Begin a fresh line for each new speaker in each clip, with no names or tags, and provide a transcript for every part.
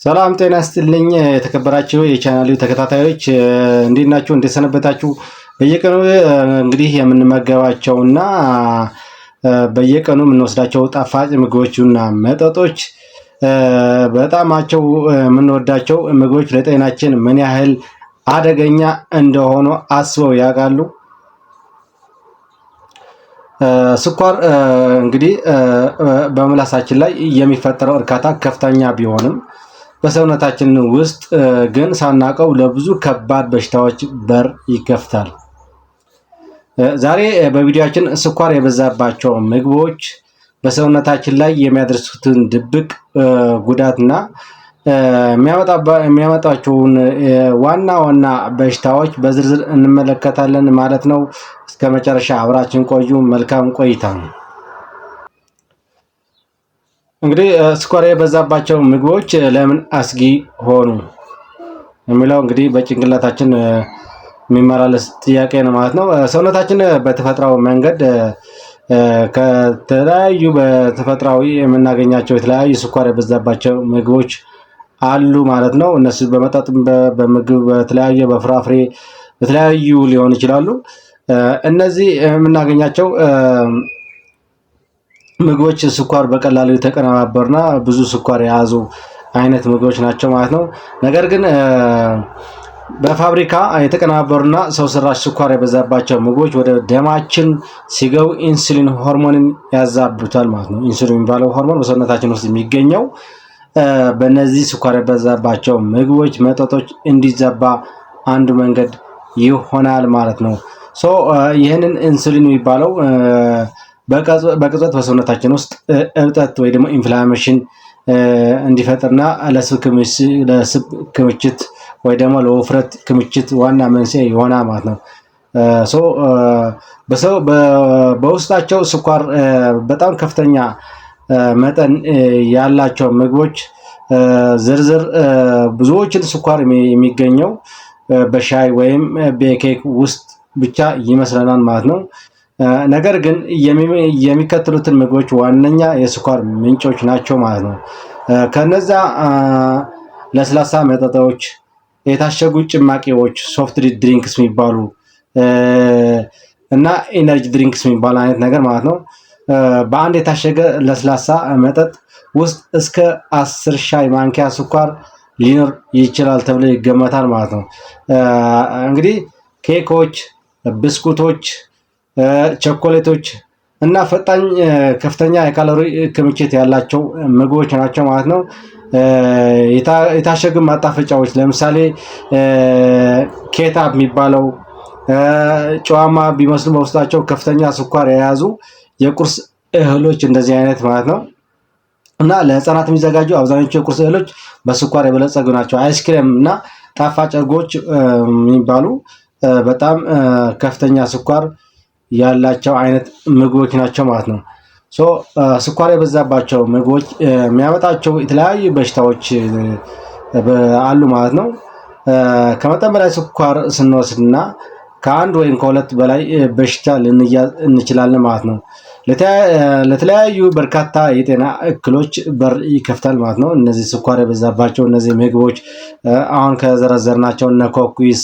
ሰላም ጤና ይስጥልኝ የተከበራችሁ የቻናሉ ተከታታዮች እንዴት ናችሁ? እንዴት ሰነበታችሁ? በየቀኑ እንግዲህ የምንመገባቸውና በየቀኑ የምንወስዳቸው ጣፋጭ ምግቦችና መጠጦች በጣማቸው የምንወዳቸው ምግቦች ለጤናችን ምን ያህል አደገኛ እንደሆኑ አስበው ያውቃሉ? ስኳር እንግዲህ በምላሳችን ላይ የሚፈጠረው እርካታ ከፍተኛ ቢሆንም በሰውነታችን ውስጥ ግን ሳናቀው ለብዙ ከባድ በሽታዎች በር ይከፍታል። ዛሬ በቪዲዮአችን ስኳር የበዛባቸው ምግቦች በሰውነታችን ላይ የሚያደርሱትን ድብቅ ጉዳትና የሚያመጣቸውን ዋና ዋና በሽታዎች በዝርዝር እንመለከታለን ማለት ነው። እስከ መጨረሻ አብራችን ቆዩ። መልካም ቆይታ። እንግዲህ ስኳር የበዛባቸው ምግቦች ለምን አስጊ ሆኑ የሚለው እንግዲህ በጭንቅላታችን የሚመላለስ ጥያቄ ነው ማለት ነው። ሰውነታችን በተፈጥሯዊ መንገድ ከተለያዩ በተፈጥሯዊ የምናገኛቸው የተለያዩ ስኳር የበዛባቸው ምግቦች አሉ ማለት ነው። እነሱ በመጠጥ በምግብ በተለያየ በፍራፍሬ በተለያዩ ሊሆኑ ይችላሉ። እነዚህ የምናገኛቸው ምግቦች ስኳር በቀላሉ የተቀነባበሩና ብዙ ስኳር የያዙ አይነት ምግቦች ናቸው ማለት ነው። ነገር ግን በፋብሪካ የተቀነባበሩና ሰው ሰራሽ ስኳር የበዛባቸው ምግቦች ወደ ደማችን ሲገቡ ኢንሱሊን ሆርሞንን ያዛቡታል ማለት ነው። ኢንሱሊን የሚባለው ሆርሞን በሰውነታችን ውስጥ የሚገኘው በእነዚህ ስኳር የበዛባቸው ምግቦች መጠጦች እንዲዛባ አንዱ መንገድ ይሆናል ማለት ነው። ይህንን ኢንሱሊን የሚባለው በቅጽበት በሰውነታችን ውስጥ እብጠት ወይ ደግሞ ኢንፍላሜሽን እንዲፈጥርና ለስብ ክምችት ወይ ደግሞ ለውፍረት ክምችት ዋና መንስኤ ይሆናል ማለት ነው። በውስጣቸው ስኳር በጣም ከፍተኛ መጠን ያላቸው ምግቦች ዝርዝር ብዙዎችን ስኳር የሚገኘው በሻይ ወይም በኬክ ውስጥ ብቻ ይመስለናል ማለት ነው። ነገር ግን የሚከተሉትን ምግቦች ዋነኛ የስኳር ምንጮች ናቸው ማለት ነው። ከነዛ ለስላሳ መጠጦች፣ የታሸጉ ጭማቂዎች፣ ሶፍት ድሪንክስ የሚባሉ እና ኢነርጂ ድሪንክስ የሚባሉ አይነት ነገር ማለት ነው። በአንድ የታሸገ ለስላሳ መጠጥ ውስጥ እስከ 10 ሻይ ማንኪያ ስኳር ሊኖር ይችላል ተብሎ ይገመታል ማለት ነው። እንግዲህ ኬኮች፣ ብስኩቶች፣ ቸኮሌቶች እና ፈጣን ከፍተኛ የካሎሪ ክምችት ያላቸው ምግቦች ናቸው ማለት ነው። የታሸጉ ማጣፈጫዎች ለምሳሌ ኬታብ የሚባለው ጨዋማ ቢመስሉ በውስጣቸው ከፍተኛ ስኳር የያዙ የቁርስ እህሎች እንደዚህ አይነት ማለት ነው። እና ለህፃናት የሚዘጋጁ አብዛኞቹ የቁርስ እህሎች በስኳር የበለጸጉ ናቸው። አይስክሬም እና ጣፋጭ እርጎች የሚባሉ በጣም ከፍተኛ ስኳር ያላቸው አይነት ምግቦች ናቸው ማለት ነው። ስኳር የበዛባቸው ምግቦች የሚያመጣቸው የተለያዩ በሽታዎች አሉ ማለት ነው። ከመጠን በላይ ስኳር ስንወስድና ከአንድ ወይም ከሁለት በላይ በሽታ ልንያዝ እንችላለን ማለት ነው። ለተለያዩ በርካታ የጤና እክሎች በር ይከፍታል ማለት ነው። እነዚህ ስኳር የበዛባቸው እነዚህ ምግቦች አሁን ከዘረዘርናቸው እነ ኮኩስ፣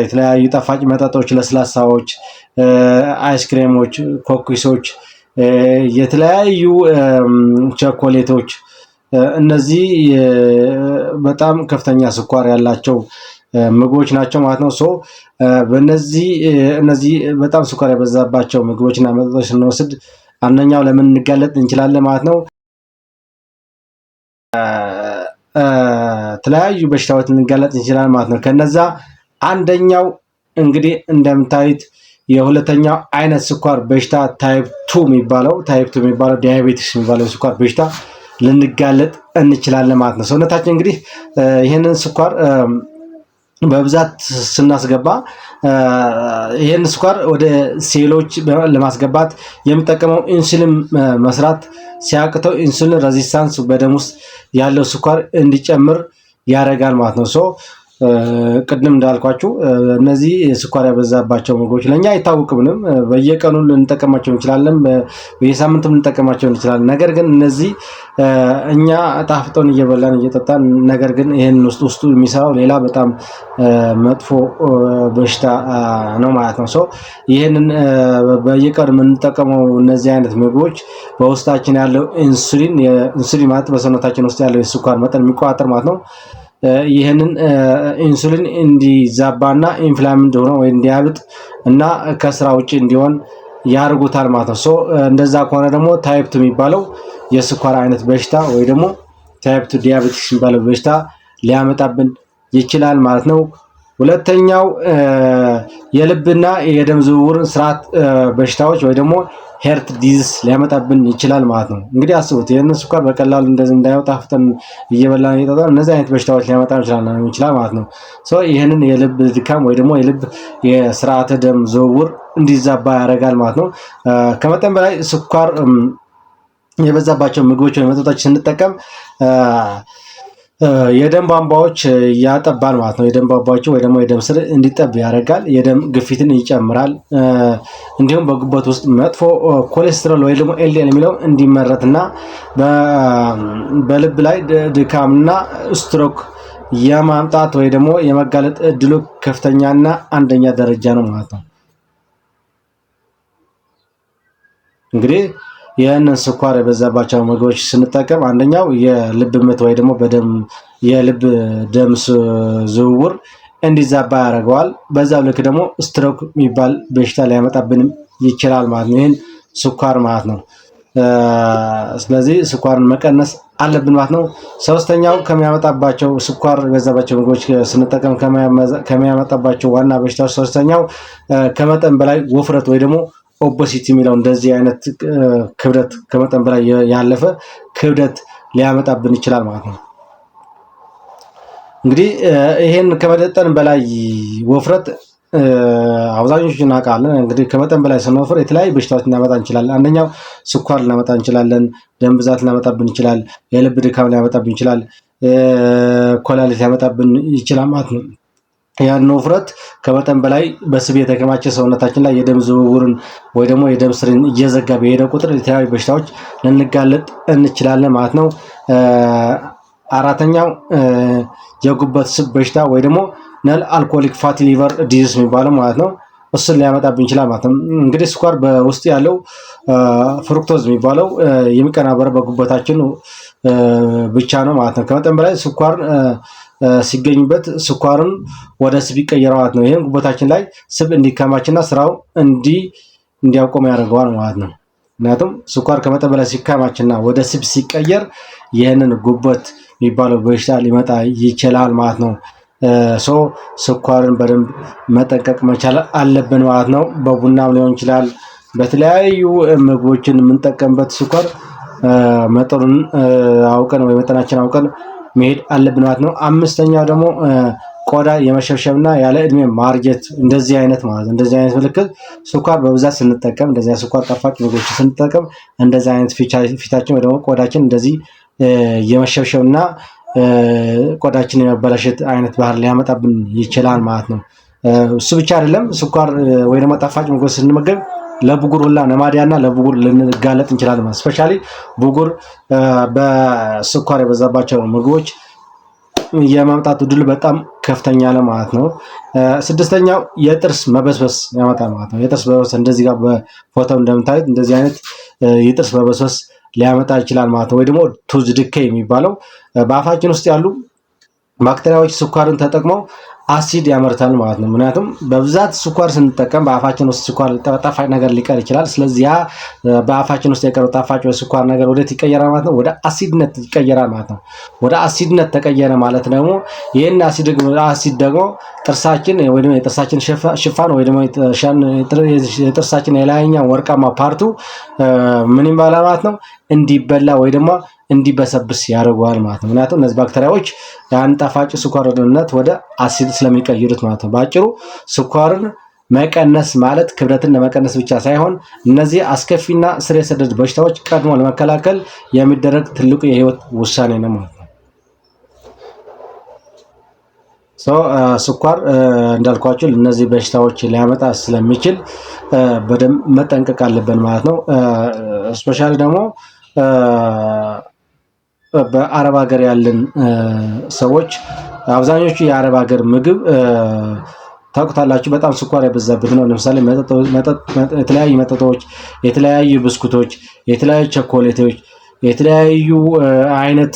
የተለያዩ ጣፋጭ መጠጦች፣ ለስላሳዎች፣ አይስክሬሞች፣ ኮኩሶች፣ የተለያዩ ቸኮሌቶች እነዚህ በጣም ከፍተኛ ስኳር ያላቸው ምግቦች ናቸው ማለት ነው። እነዚህ በጣም ስኳር የበዛባቸው ምግቦችና መጠጦች ስንወስድ አንደኛው ለምን እንጋለጥ እንችላለን ማለት ነው። የተለያዩ በሽታዎች እንጋለጥ እንችላለን ማለት ነው። ከነዛ አንደኛው እንግዲህ እንደምታዩት የሁለተኛው አይነት ስኳር በሽታ ታይፕ 2 የሚባለው ዲያቤቲስ የሚባለው ስኳር በሽታ ልንጋለጥ እንችላለን ማለት ነው። ሰውነታችን እንግዲህ ይህንን ስኳር በብዛት ስናስገባ ይህን ስኳር ወደ ሴሎች ለማስገባት የሚጠቀመው ኢንሱሊን መስራት ሲያቅተው ኢንሱሊን ሬዚስታንስ በደም ውስጥ ያለው ስኳር እንዲጨምር ያደርጋል ማለት ነው። ቅድም እንዳልኳችሁ እነዚህ ስኳር ያበዛባቸው ምግቦች ለኛ አይታወቅምንም። በየቀኑ ልንጠቀማቸው እንችላለን፣ በየሳምንቱ ልንጠቀማቸው እንችላለን። ነገር ግን እነዚህ እኛ ጣፍጦን እየበላን እየጠጣን፣ ነገር ግን ይህን ውስጡ የሚሰራው ሌላ በጣም መጥፎ በሽታ ነው ማለት ነው። ይህንን በየቀኑ የምንጠቀመው እነዚህ አይነት ምግቦች በውስጣችን ያለው ኢንሱሊን ማለት በሰውነታችን ውስጥ ያለው የስኳር መጠን የሚቆጣጠር ማለት ነው። ይህንን ኢንሱሊን እንዲዛባና ኢንፍላምድ ሆኖ ወይ እንዲያብጥ እና ከስራ ውጭ እንዲሆን ያደርጉታል ማለት ነው። እንደዛ ከሆነ ደግሞ ታይፕ 2 የሚባለው የስኳር አይነት በሽታ ወይ ደግሞ ታይፕ 2 ዲያቤቲክስ የሚባለው በሽታ ሊያመጣብን ይችላል ማለት ነው። ሁለተኛው የልብና የደም ዝውውር ስርዓት በሽታዎች ወይ ደግሞ ሄርት ዲዚዝ ሊያመጣብን ይችላል ማለት ነው። እንግዲህ አስቡት፣ ይህንን ስኳር በቀላሉ እንደዚህ እንዳይወጣ ፍጠን እየበላን እየጠጣን እነዚህ አይነት በሽታዎች ሊያመጣ ይችላል ማለት ነው። ይህንን የልብ ድካም ወይ ደግሞ የልብ የስርዓተ ደም ዝውውር እንዲዛባ ያደርጋል ማለት ነው። ከመጠን በላይ ስኳር የበዛባቸው ምግቦች ወይ መጠጦች ስንጠቀም የደም ቧንቧዎች ያጠባል ማለት ነው። የደም ቧንቧዎች ወይ ደግሞ የደም ስር እንዲጠብ ያደርጋል። የደም ግፊትን ይጨምራል። እንዲሁም በጉበት ውስጥ መጥፎ ኮሌስትሮል ወይ ደግሞ ኤልዲኤል የሚለው እንዲመረትና በልብ ላይ ድካምና ስትሮክ የማምጣት ወይ ደግሞ የመጋለጥ እድሉ ከፍተኛና አንደኛ ደረጃ ነው ማለት ነው። እንግዲህ ይህንን ስኳር የበዛባቸው ምግቦች ስንጠቀም አንደኛው የልብ ምት ወይ ደግሞ የልብ ደም ዝውውር እንዲዛባ ያደርገዋል። በዛው ልክ ደግሞ ስትሮክ የሚባል በሽታ ሊያመጣብንም ይችላል ማለት ነው፣ ይህን ስኳር ማለት ነው። ስለዚህ ስኳርን መቀነስ አለብን ማለት ነው። ሶስተኛው ከሚያመጣባቸው ስኳር የበዛባቸው ምግቦች ስንጠቀም ከሚያመጣባቸው ዋና በሽታዎች ሶስተኛው ከመጠን በላይ ውፍረት ወይ ደግሞ ኦበሲቲ የሚለው እንደዚህ አይነት ክብደት ከመጠን በላይ ያለፈ ክብደት ሊያመጣብን ይችላል ማለት ነው። እንግዲህ ይሄን ከመጠን በላይ ውፍረት አብዛኞቹ እናውቃለን። እንግዲህ ከመጠን በላይ ስንወፍር የተለያዩ በሽታዎች ልናመጣ እንችላለን። አንደኛው ስኳር ልናመጣ እንችላለን፣ ደም ብዛት ሊያመጣብን ይችላል፣ የልብ ድካም ሊያመጣብን ይችላል፣ ኮላሊት ሊያመጣብን ይችላል ማለት ነው። ያን ውፍረት ከመጠን በላይ በስብ የተከማቸ ሰውነታችን ላይ የደም ዝውውርን ወይ ደግሞ የደም ስርን እየዘጋ በሄደ ቁጥር የተለያዩ በሽታዎች ልንጋለጥ እንችላለን ማለት ነው። አራተኛው የጉበት ስብ በሽታ ወይ ደግሞ ነል አልኮሊክ ፋቲ ሊቨር ዲዚዝ የሚባለው ማለት ነው። እሱን ሊያመጣብን ይችላል ማለት ነው። እንግዲህ ስኳር በውስጥ ያለው ፍሩክቶዝ የሚባለው የሚቀናበረው በጉበታችን ብቻ ነው ማለት ነው። ከመጠን በላይ ስኳር ሲገኝበት ስኳርን ወደ ስብ ይቀየራል ማለት ነው። ይህም ጉበታችን ላይ ስብ እንዲከማችና ስራው እንዲያቆም ያደርገዋል ማለት ነው። ምክንያቱም ስኳር ከመጠን በላይ ሲከማችና ወደ ስብ ሲቀየር ይህንን ጉበት የሚባለው በሽታ ሊመጣ ይችላል ማለት ነው። ስኳርን በደንብ መጠንቀቅ መቻል አለብን ማለት ነው። በቡናም ሊሆን ይችላል፣ በተለያዩ ምግቦችን የምንጠቀምበት ስኳር መጠኑን አውቀን ወይ መጠናችን አውቀን መሄድ አለብን ማለት ነው። አምስተኛው ደግሞ ቆዳ የመሸብሸብና ያለ እድሜ ማርጀት እንደዚህ አይነት ማለት ነው። እንደዚህ አይነት ምልክት ስኳር በብዛት ስንጠቀም እንደዚህ አይነት ስኳር ጣፋጭ ምግቦች ስንጠቀም እንደዚህ አይነት ፊታችን ወይ ደግሞ ቆዳችን እንደዚህ የመሸብሸብና ቆዳችን የመበላሸት አይነት ባህሪ ሊያመጣብን ይችላል ማለት ነው። እሱ ብቻ አይደለም፣ ስኳር ወይ ደግሞ ጣፋጭ ምግቦች ስንመገብ ለብጉር ሁላ ነማዲያና ለብጉር ልንጋለጥ እንችላለን ማለት ስፔሻሊ ብጉር በስኳር የበዛባቸው ምግቦች የማምጣት ዕድሉ በጣም ከፍተኛ ነው ማለት ነው። ስድስተኛው የጥርስ መበስበስ ያመጣል ማለት ነው። የጥርስ መበስበስ እንደዚህ ጋር በፎቶ እንደምታዩት እንደዚህ አይነት የጥርስ መበስበስ ሊያመጣ ይችላል ማለት ነው። ወይ ደግሞ ቱዝ ዲኬይ የሚባለው በአፋችን ውስጥ ያሉ ባክቴሪያዎች ስኳርን ተጠቅመው አሲድ ያመርታል ማለት ነው። ምክንያቱም በብዛት ስኳር ስንጠቀም በአፋችን ውስጥ ስኳር ጣፋጭ ነገር ሊቀር ይችላል። ስለዚህ ያ በአፋችን ውስጥ የቀረው ጣፋጭ ስኳር ነገር ወዴት ይቀየራል ማለት ነው? ወደ አሲድነት ይቀየራል ማለት ነው። ወደ አሲድነት ተቀየረ ማለት ደግሞ ይህን አሲድ ደግሞ ጥርሳችን ወይ ደግሞ የጥርሳችን ሽፋን ወይ ደግሞ የጥርሳችን የላይኛው ወርቃማ ፓርቱ ምን ይባላል ማለት ነው? እንዲበላ ወይ ደግሞ እንዲበሰብስ ያደርገዋል ማለት ነው። ምክንያቱም እነዚህ ባክቴሪያዎች ያን ጣፋጭ ስኳርነት ወደ አሲድ ስለሚቀይሩት ማለት ነው። በአጭሩ ስኳርን መቀነስ ማለት ክብደትን ለመቀነስ ብቻ ሳይሆን እነዚህ አስከፊና ስር የሰደዱ በሽታዎች ቀድሞ ለመከላከል የሚደረግ ትልቁ የህይወት ውሳኔ ነው ማለት ነው። ስኳር እንዳልኳችሁ እነዚህ በሽታዎች ሊያመጣ ስለሚችል በደንብ መጠንቀቅ አለብን ማለት ነው። ስፔሻሊ ደግሞ በአረብ ሀገር ያለን ሰዎች አብዛኞቹ የአረብ ሀገር ምግብ ታውቁታላችሁ በጣም ስኳር የበዛበት ነው። ለምሳሌ የተለያዩ መጠጦች፣ የተለያዩ ብስኩቶች፣ የተለያዩ ቸኮሌቶች፣ የተለያዩ አይነት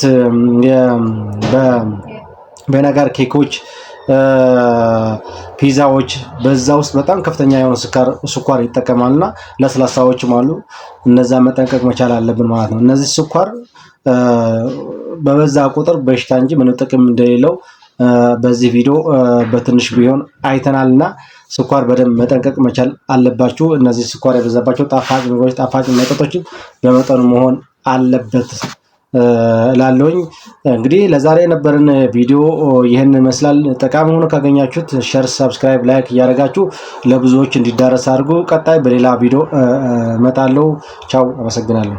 በነገር ኬኮች፣ ፒዛዎች በዛ ውስጥ በጣም ከፍተኛ የሆነ ስኳር ይጠቀማልና ለስላሳዎችም አሉ። እነዛ መጠንቀቅ መቻል አለብን ማለት ነው። እነዚህ ስኳር በበዛ ቁጥር በሽታ እንጂ ምንም ጥቅም እንደሌለው በዚህ ቪዲዮ በትንሽ ቢሆን አይተናልና ስኳር በደንብ መጠንቀቅ መቻል አለባችሁ። እነዚህ ስኳር የበዛባቸው ጣፋጭ ምግቦች፣ ጣፋጭ መጠጦችን በመጠኑ መሆን አለበት እላለሁኝ። እንግዲህ ለዛሬ የነበረን ቪዲዮ ይህን ይመስላል። ጠቃሚ ሆኖ ካገኛችሁት ሼር፣ ሰብስክራይብ፣ ላይክ እያደረጋችሁ ለብዙዎች እንዲዳረስ አድርጉ። ቀጣይ በሌላ ቪዲዮ እመጣለሁ። ቻው፣ አመሰግናለሁ።